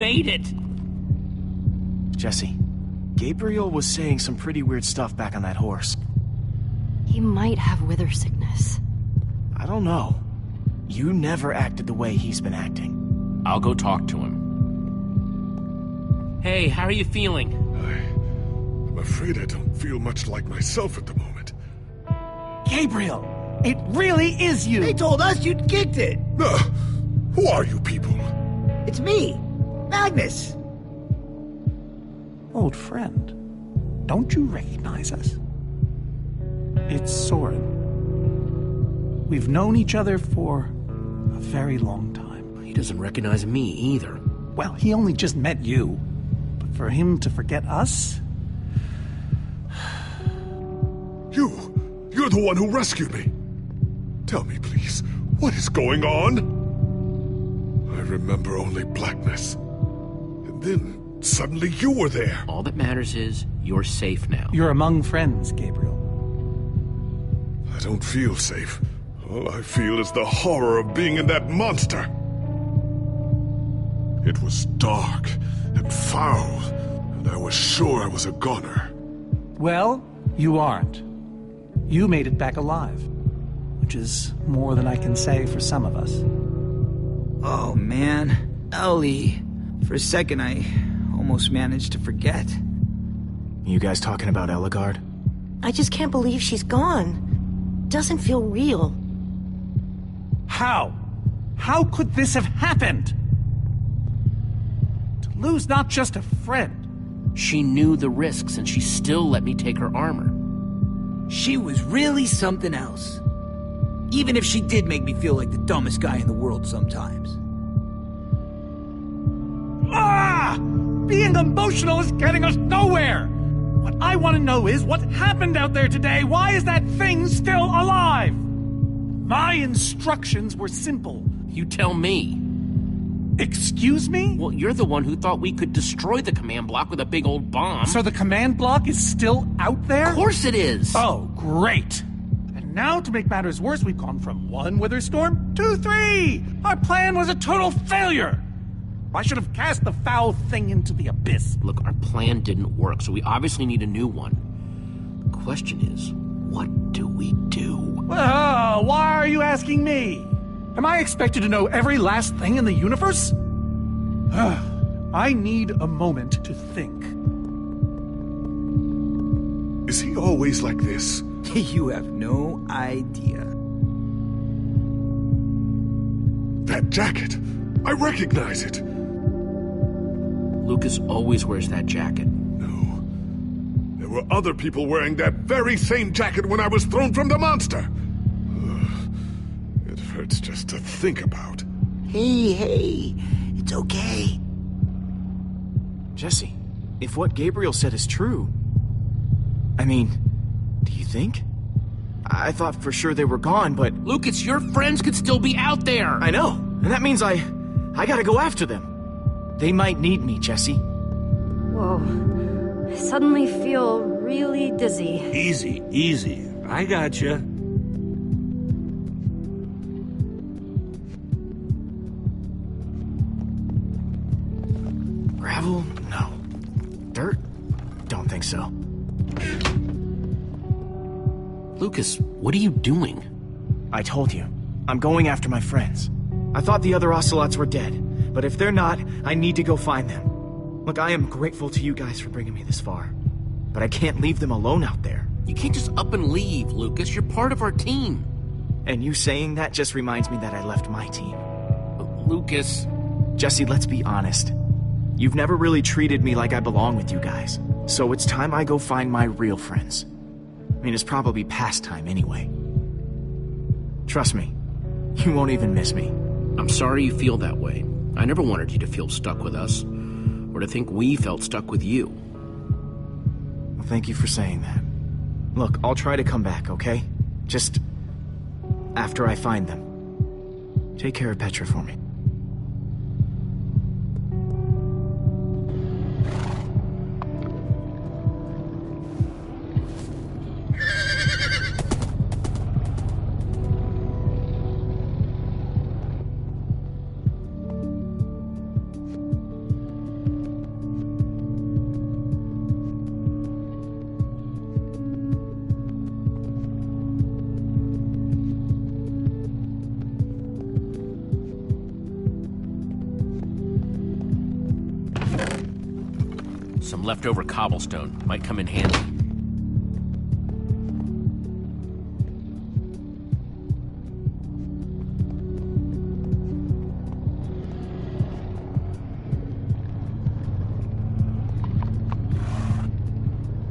made it! Jesse, Gabriel was saying some pretty weird stuff back on that horse. He might have wither sickness. I don't know. You never acted the way he's been acting. I'll go talk to him. Hey, how are you feeling? I'm afraid I don't feel much like myself at the moment. Gabriel! It really is you! They told us you'd kicked it! Who are you people? It's me, Magnus! Old friend, don't you recognize us? It's Soren. We've known each other for a very long time. He doesn't recognize me either. Well, he only just met you. But for him to forget us? You're the one who rescued me. Tell me, please, what is going on? I remember only blackness. And then, suddenly you were there. All that matters is, you're safe now. You're among friends, Gabriel. I don't feel safe. All I feel is the horror of being in that monster. It was dark and foul, and I was sure I was a goner. Well, you aren't. You made it back alive, which is more than I can say for some of us. Oh, man. Ellie. For a second, I almost managed to forget. You guys talking about Ellegaard? I just can't believe she's gone. Doesn't feel real. How? How could this have happened? To lose not just a friend. She knew the risks, and she still let me take her armor. She was really something else. Even if she did make me feel like the dumbest guy in the world sometimes. Ah! Being emotional is getting us nowhere! What I want to know is what happened out there today. Why is that thing still alive? My instructions were simple. You tell me. Excuse me? Well, you're the one who thought we could destroy the command block with a big old bomb. So the command block is still out there? Of course it is! Oh, great. And now, to make matters worse, we've gone from 1 wither storm to 3! Our plan was a total failure! I should have cast the foul thing into the abyss. Look, our plan didn't work, so we obviously need a new one. The question is, what do we do? Well, why are you asking me? Am I expected to know every last thing in the universe? I need a moment to think. Is he always like this? You have no idea. That jacket! I recognize it! Lucas always wears that jacket. No. There were other people wearing that very same jacket when I was thrown from the monster! It hurts just to think about. Hey, it's okay. Jesse, if what Gabriel said is true... I mean, do you think? I thought for sure they were gone, but... Lucas, your friends could still be out there! I know, and that means I gotta go after them. They might need me, Jesse. Whoa. I suddenly feel really dizzy. Easy, easy. I gotcha. Gravel? No. Dirt? Don't think so. Lucas, what are you doing? I told you. I'm going after my friends. I thought the other ocelots were dead, but if they're not, I need to go find them. Look, I am grateful to you guys for bringing me this far, but I can't leave them alone out there. You can't just up and leave, Lucas. You're part of our team. And you saying that just reminds me that I left my team. Lucas... Jesse, let's be honest. You've never really treated me like I belong with you guys, so it's time I go find my real friends. I mean, it's probably past time anyway. Trust me, you won't even miss me. I'm sorry you feel that way. I never wanted you to feel stuck with us, or to think we felt stuck with you. Well, thank you for saying that. Look, I'll try to come back, okay? Just after I find them. Take care of Petra for me. Some leftover cobblestone might come in handy.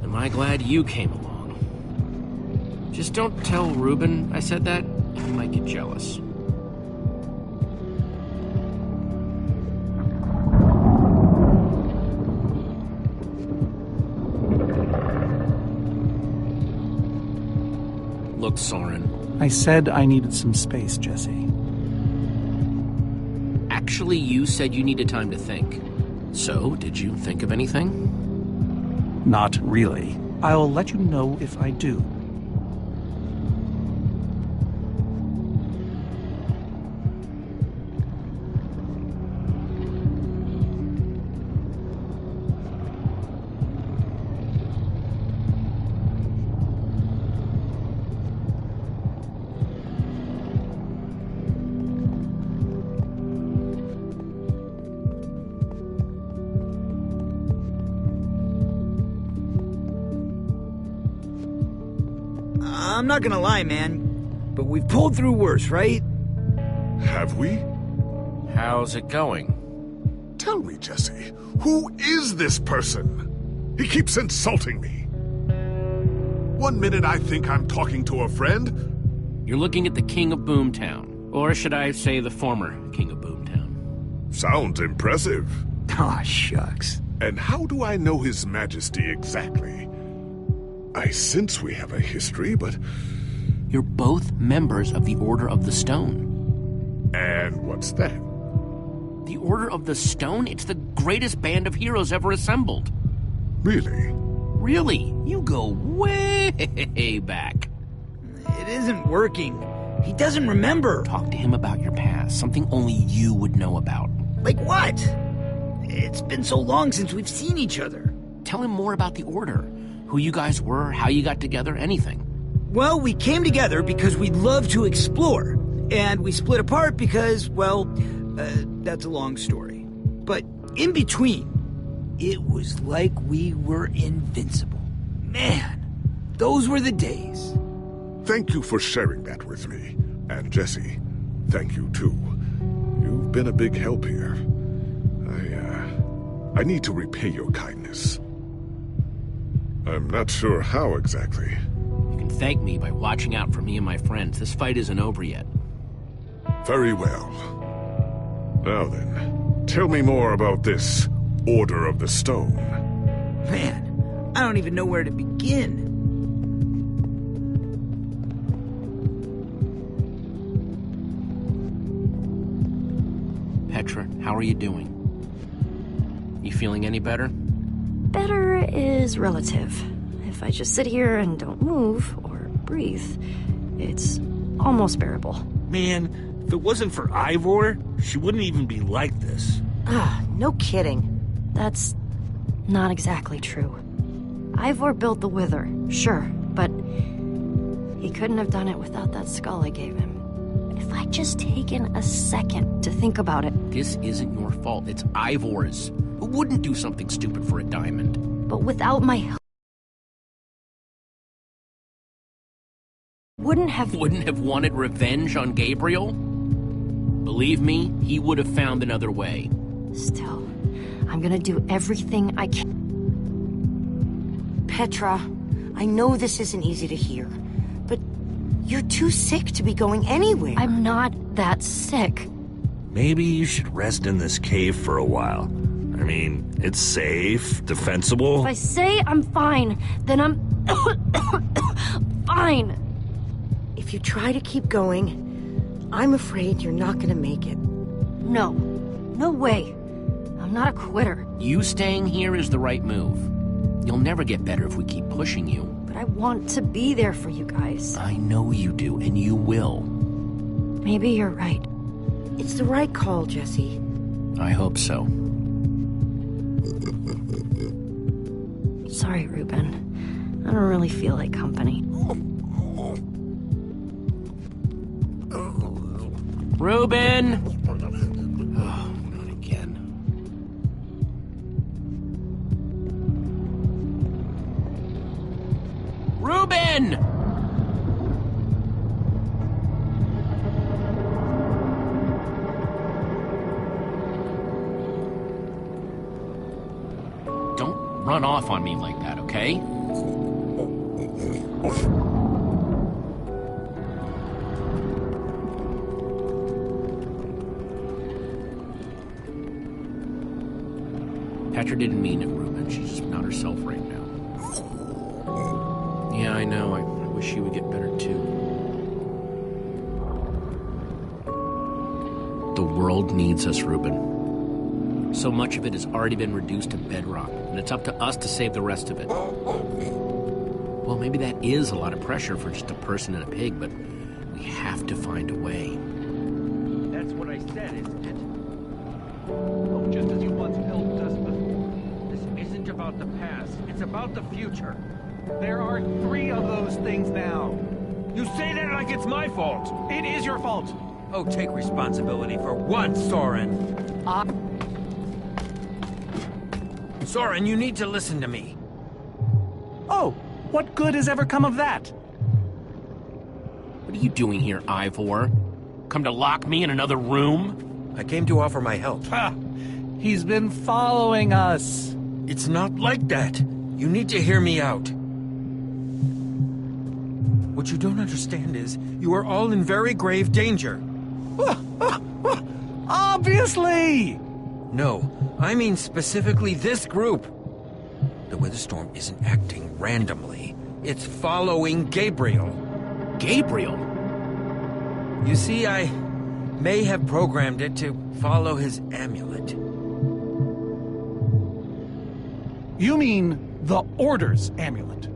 Am I glad you came along? Just don't tell Reuben I said that. He might get jealous. Look, Soren. I said I needed some space, Jesse. Actually, you said you needed time to think. So, did you think of anything? Not really. I'll let you know if I do. I'm not gonna lie, man, but we've pulled through worse, right? Have we? How's it going? Tell me, Jesse, who is this person? He keeps insulting me. One minute I think I'm talking to a friend. You're looking at the King of Boomtown. Or should I say the former King of Boomtown? Sounds impressive. Aw, shucks. And how do I know His Majesty exactly? I sense we have a history, but... You're both members of the Order of the Stone. And what's that? The Order of the Stone? It's the greatest band of heroes ever assembled. Really? Really? You go way back. It isn't working. He doesn't remember. Talk to him about your past, something only you would know about. Like what? It's been so long since we've seen each other. Tell him more about the Order. Who you guys were, how you got together, anything. Well, we came together because we love to explore. And we split apart because, well, that's a long story. But in between, it was like we were invincible. Man, those were the days. Thank you for sharing that with me. And Jesse, thank you too. You've been a big help here. I need to repay your kindness. I'm not sure how exactly. You can thank me by watching out for me and my friends. This fight isn't over yet. Very well. Now then, tell me more about this Order of the Stone. Man, I don't even know where to begin. Petra, how are you doing? You feeling any better? Better is relative. If I just sit here and don't move or breathe, it's almost bearable. Man, if it wasn't for Ivor, she wouldn't even be like this. No kidding. That's not exactly true. Ivor built the Wither, sure, but he couldn't have done it without that skull I gave him. If I'd just taken a second to think about it. This isn't your fault. It's Ivor's. Who wouldn't do something stupid for a diamond? But without my help, wouldn't have wanted revenge on Gabriel? Believe me, he would have found another way. Still, I'm gonna do everything I can. Petra, I know this isn't easy to hear, but you're too sick to be going anywhere. I'm not that sick. Maybe you should rest in this cave for a while. I mean, it's safe, defensible. If I say I'm fine, then I'm fine. If you try to keep going, I'm afraid you're not gonna make it. No. No way. I'm not a quitter. You staying here is the right move. You'll never get better if we keep pushing you. But I want to be there for you guys. I know you do, and you will. Maybe you're right. It's the right call, Jesse. I hope so. Sorry, Reuben. I don't really feel like company. Reuben! Oh, not again. again! Don't run off on me like that, okay? Petra didn't mean it, Ruben. She's just not herself right now. Yeah, I know. I wish she would get better, too. The world needs us, Ruben. So much of it has already been reduced to bedrock, and it's up to us to save the rest of it. Well, maybe that is a lot of pressure for just a person and a pig, but we have to find a way. That's what I said, isn't it? Oh, just as you once helped us before. This isn't about the past, it's about the future. There are 3 of those things now. You say that like it's my fault! It is your fault. Oh, take responsibility for once, Soren! Soren, you need to listen to me. Oh, what good has ever come of that? What are you doing here, Ivor? Come to lock me in another room? I came to offer my help. Ha! He's been following us. It's not like that. You need to hear me out. What you don't understand is, you are all in very grave danger. Obviously! No, I mean specifically this group. The weather storm isn't acting randomly. It's following Gabriel. Gabriel? You see, I may have programmed it to follow his amulet. You mean the Order's amulet?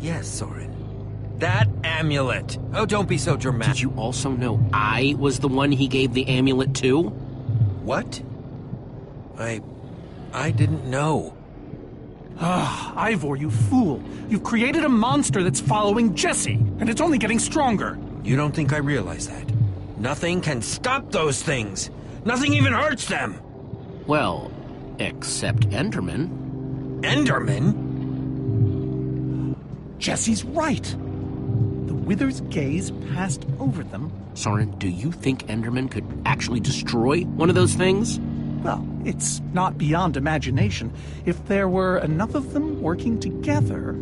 Yes, Soren. That amulet. Oh, don't be so dramatic. Did you also know I was the one he gave the amulet to? What? I didn't know. Ah, Ivor, you fool. You've created a monster that's following Jesse, and it's only getting stronger. You don't think I realize that? Nothing can stop those things. Nothing even hurts them. Well, except Enderman. Enderman? Jesse's right. The Wither's gaze passed over them. Soren, do you think Enderman could actually destroy one of those things? Well, it's not beyond imagination. If there were enough of them working together,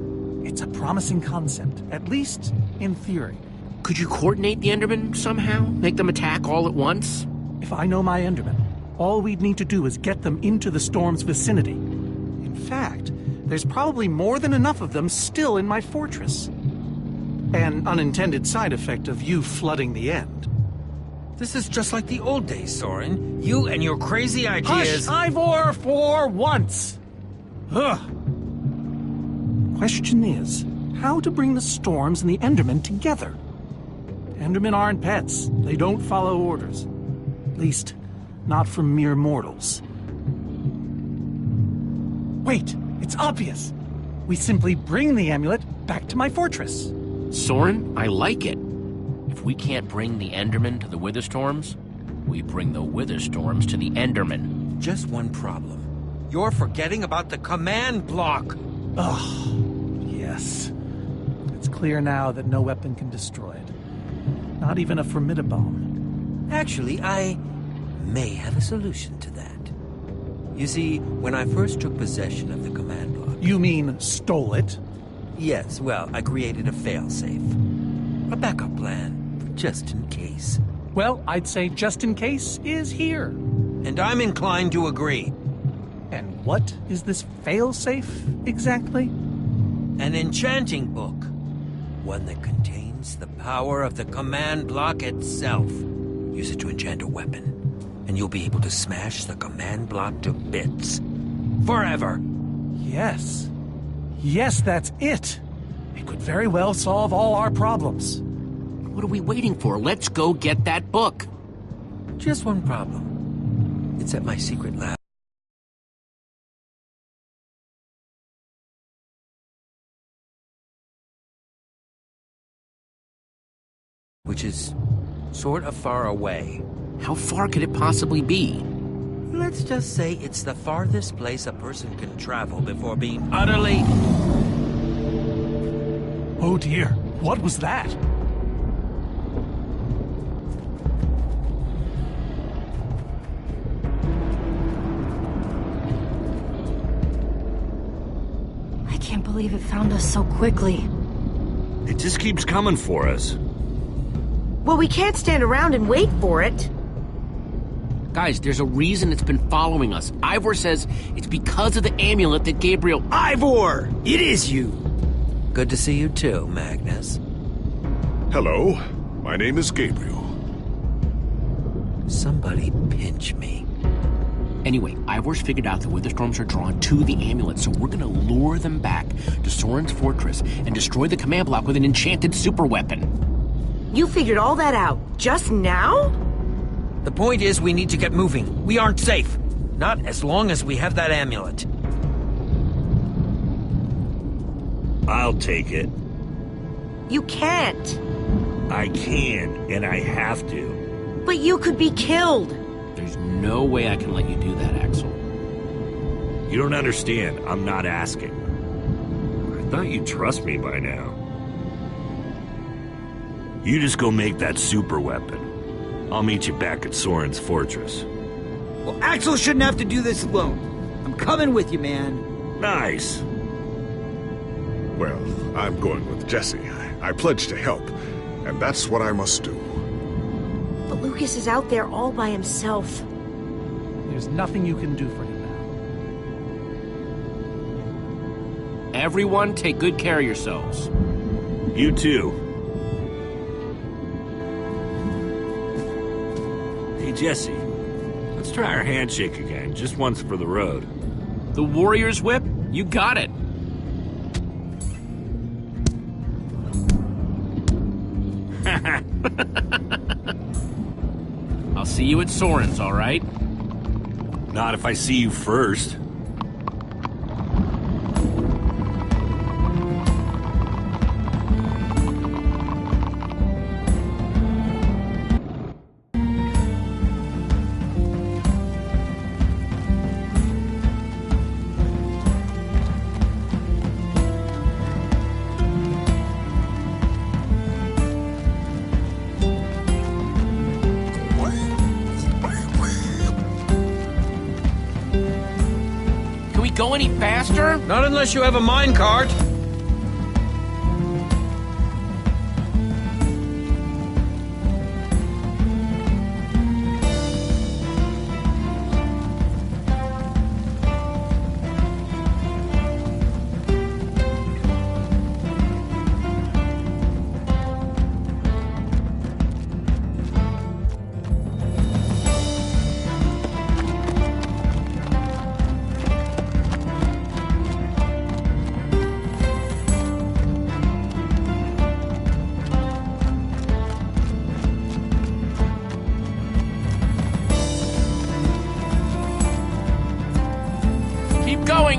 it's a promising concept, at least in theory. Could you coordinate the Endermen somehow? Make them attack all at once? If I know my Endermen, all we'd need to do is get them into the storm's vicinity. In fact, there's probably more than enough of them still in my fortress. An unintended side effect of you flooding the end. This is just like the old days, Soren. You and your crazy ideas... Hush, Ivor, for once! Ugh. Question is, how to bring the storms and the Endermen together? Endermen aren't pets. They don't follow orders. At least, not from mere mortals. Wait, it's obvious. We simply bring the amulet back to my fortress. Soren, I like it. If we can't bring the Endermen to the Witherstorms, we bring the Witherstorms to the Endermen. Just one problem. You're forgetting about the command block. Ugh, yes. It's clear now that no weapon can destroy it. Not even a formidabone. Actually, I may have a solution to that. You see, when I first took possession of the command block... You mean stole it? Yes, well, I created a failsafe. A backup plan, just in case. Well, I'd say just in case is here. And I'm inclined to agree. And what is this failsafe exactly? An enchanting book. One that contains the power of the command block itself. Use it to enchant a weapon, and you'll be able to smash the command block to bits. Forever. Yes. Yes, that's it. It could very well solve all our problems. What are we waiting for? Let's go get that book. Just one problem. It's at my secret lab. Which is sort of far away. How far could it possibly be? Let's just say it's the farthest place a person can travel before being utterly... Oh dear, what was that? I can't believe it found us so quickly. It just keeps coming for us. Well, we can't stand around and wait for it. Guys, there's a reason it's been following us. Ivor says it's because of the amulet that Gabriel... Ivor! It is you! Good to see you too, Magnus. Hello, my name is Gabriel. Somebody pinch me. Anyway, Ivor's figured out the Witherstorms are drawn to the amulet, so we're gonna lure them back to Soren's fortress and destroy the command block with an enchanted superweapon. You figured all that out just now? The point is we need to get moving. We aren't safe. Not as long as we have that amulet. I'll take it. You can't. I can, and I have to. But you could be killed. There's no way I can let you do that, Axel. You don't understand. I'm not asking. I thought you'd trust me by now. You just go make that super weapon. I'll meet you back at Soren's fortress. Well, Axel shouldn't have to do this alone. I'm coming with you, man. Nice. Well, I'm going with Jesse. I pledged to help, and that's what I must do. But Lucas is out there all by himself. There's nothing you can do for him now. Everyone, take good care of yourselves. You too. Hey, Jesse. Let's try our handshake again, just once for the road. The Warrior's Whip? You got it. I'll see you at Soren's, all right? Not if I see you first. Go any faster? Not unless you have a minecart.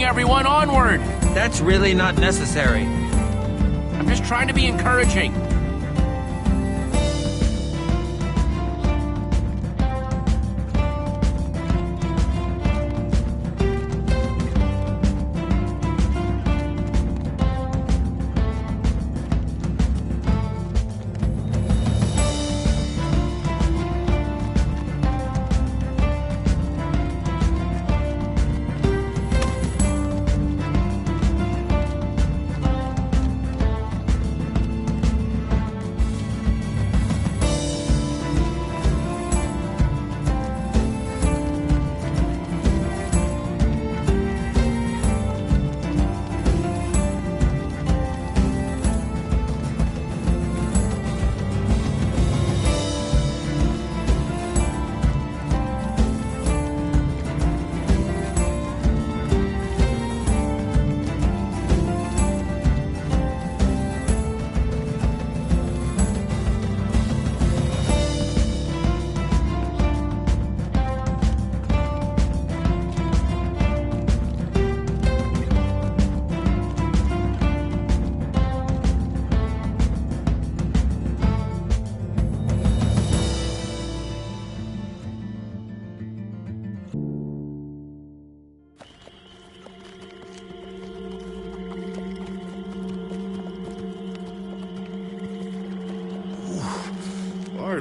Everyone, onward! That's really not necessary. I'm just trying to be encouraging.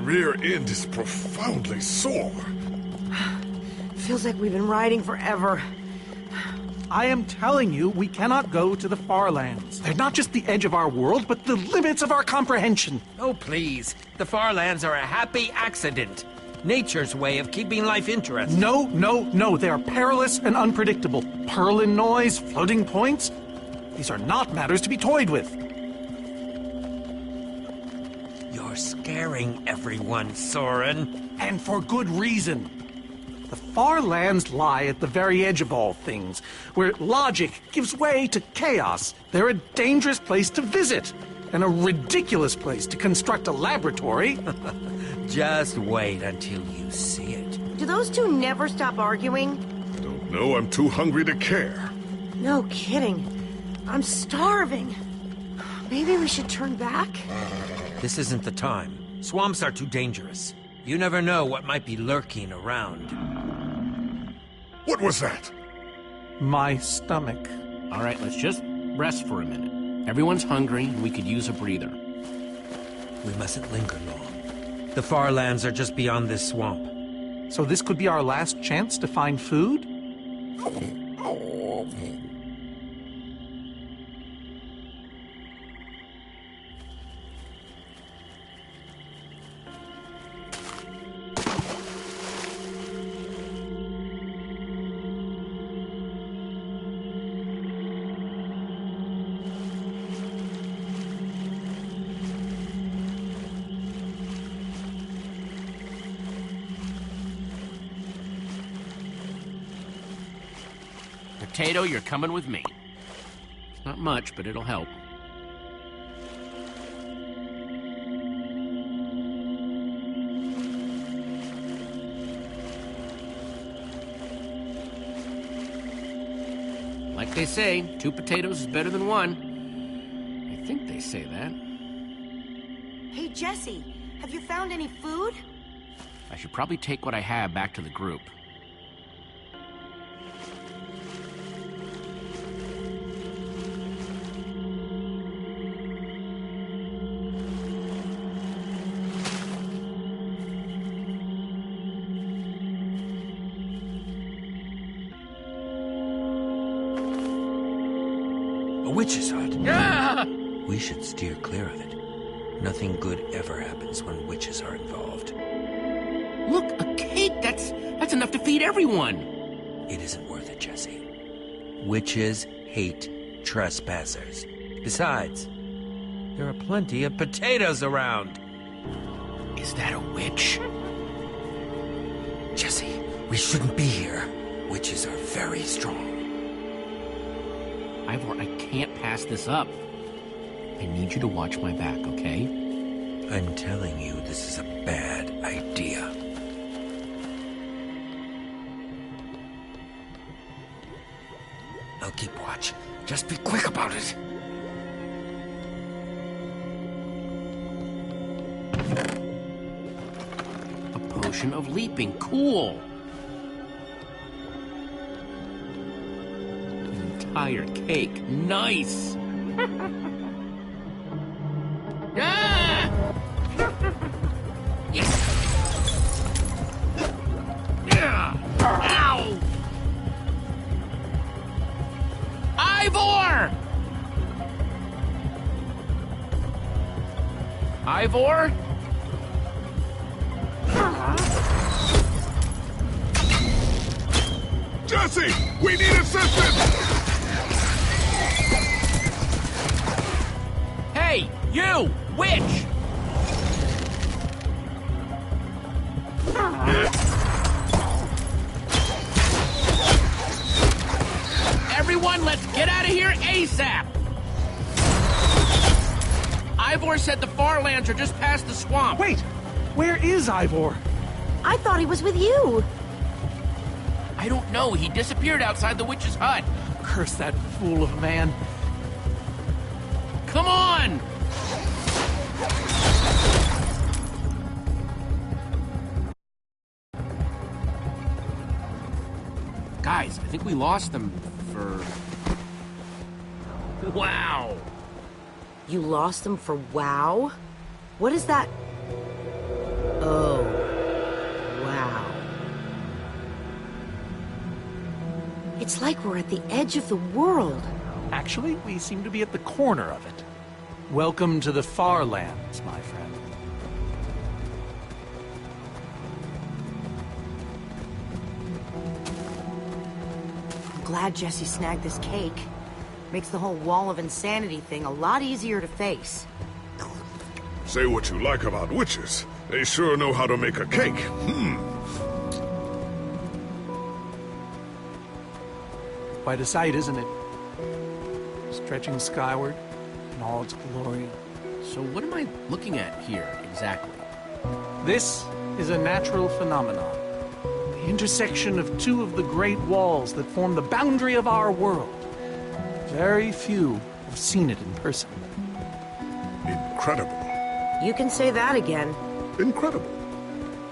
rear end is profoundly sore. Feels like we've been riding forever. I am telling you, we cannot go to the far lands. They're not just the edge of our world, but the limits of our comprehension. Oh, please. The far lands are a happy accident. Nature's way of keeping life interesting. No, no, no. They are perilous and unpredictable. Purlin noise, floating points. These are not matters to be toyed with. You're scaring everyone, Soren. And for good reason. The far lands lie at the very edge of all things, where logic gives way to chaos. They're a dangerous place to visit, and a ridiculous place to construct a laboratory. Just wait until you see it. Do those two never stop arguing? Don't know, I'm too hungry to care. No kidding. I'm starving. Maybe we should turn back? This isn't the time. Swamps are too dangerous. You never know what might be lurking around. What was that? My stomach. All right, let's just rest for a minute. Everyone's hungry, and we could use a breather. We mustn't linger long. The far lands are just beyond this swamp. So this could be our last chance to find food? Potato, you're coming with me. It's not much, but it'll help. Like they say, 2 potatoes is better than 1. I think they say that. Hey, Jesse, have you found any food? I should probably take what I have back to the group. Witch's hut. Ah! We should steer clear of it. Nothing good ever happens when witches are involved. Look, a cake! That's enough to feed everyone! It isn't worth it, Jesse. Witches hate trespassers. Besides, there are plenty of potatoes around. Is that a witch? Jesse, we shouldn't be here. Witches are very strong. Ivor, I can't pass this up. I need you to watch my back, okay? I'm telling you, this is a bad idea. I'll keep watch. Just be quick about it. A potion of leaping. Cool. An entire cake. Nice. Ah! Yes. Yeah. Ow! Ivor! Ivor? Jesse! We need assistance! Hey, you! Witch! Everyone, let's get out of here ASAP! Ivor said the far lands are just past the swamp. Wait! Where is Ivor? I thought he was with you. I don't know. He disappeared outside the witch's hut. Curse that fool of a man. Come on! Guys, I think we lost them for... Wow! You lost them for WoW? What is that? Oh. Wow. It's like we're at the edge of the world. Actually, we seem to be at the corner of it. Welcome to the far lands, my friend. I'm glad Jesse snagged this cake. Makes the whole wall of insanity thing a lot easier to face. Say what you like about witches. They sure know how to make a cake. Quite a sight, isn't it? Stretching skyward in all its glory. So what am I looking at here, exactly? This is a natural phenomenon. The intersection of two of the great walls that form the boundary of our world. Very few have seen it in person. Incredible. You can say that again. Incredible.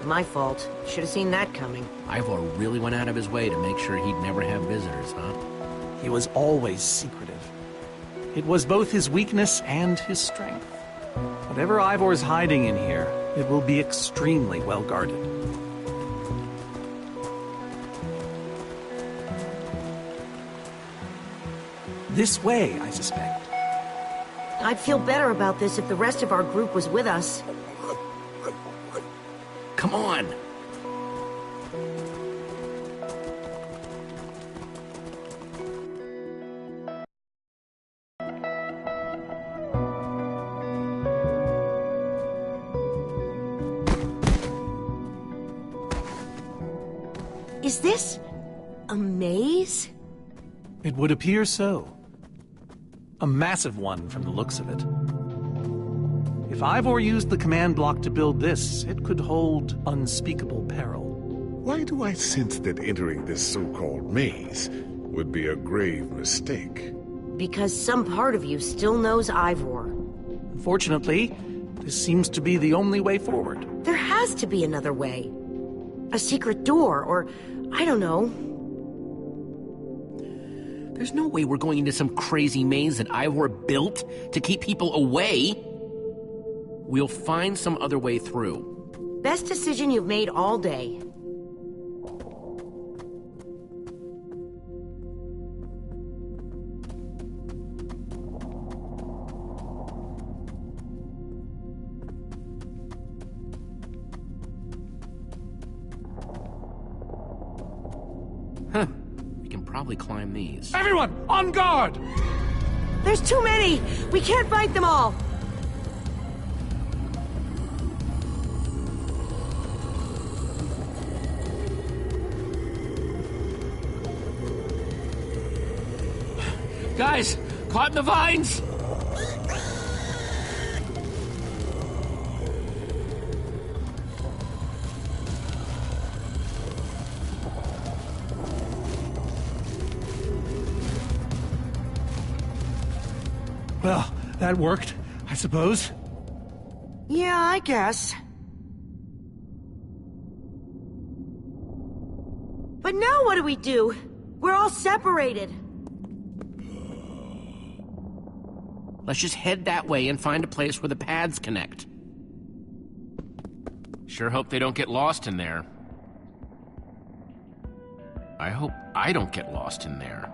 My fault. Should have seen that coming. Ivor really went out of his way to make sure he'd never have visitors, huh? He was always secretive. It was both his weakness and his strength. Whatever Ivor's hiding in here, it will be extremely well guarded. This way, I suspect. I'd feel better about this if the rest of our group was with us. Come on! Is this a maze? It would appear so. A massive one from the looks of it. If Ivor used the command block to build this, it could hold unspeakable peril. Why do I sense that entering this so-called maze would be a grave mistake? Because some part of you still knows Ivor. Unfortunately, this seems to be the only way forward. There has to be another way. A secret door, or I don't know. There's no way we're going into some crazy maze that Ivor built to keep people away. We'll find some other way through. Best decision you've made all day. Huh. We can probably climb these. Everyone, on guard! There's too many! We can't fight them all! Guys, caught in the vines! Well, that worked, I suppose. Yeah, I guess. But now what do we do? We're all separated. Let's just head that way and find a place where the paths connect. Sure hope they don't get lost in there. I hope I don't get lost in there.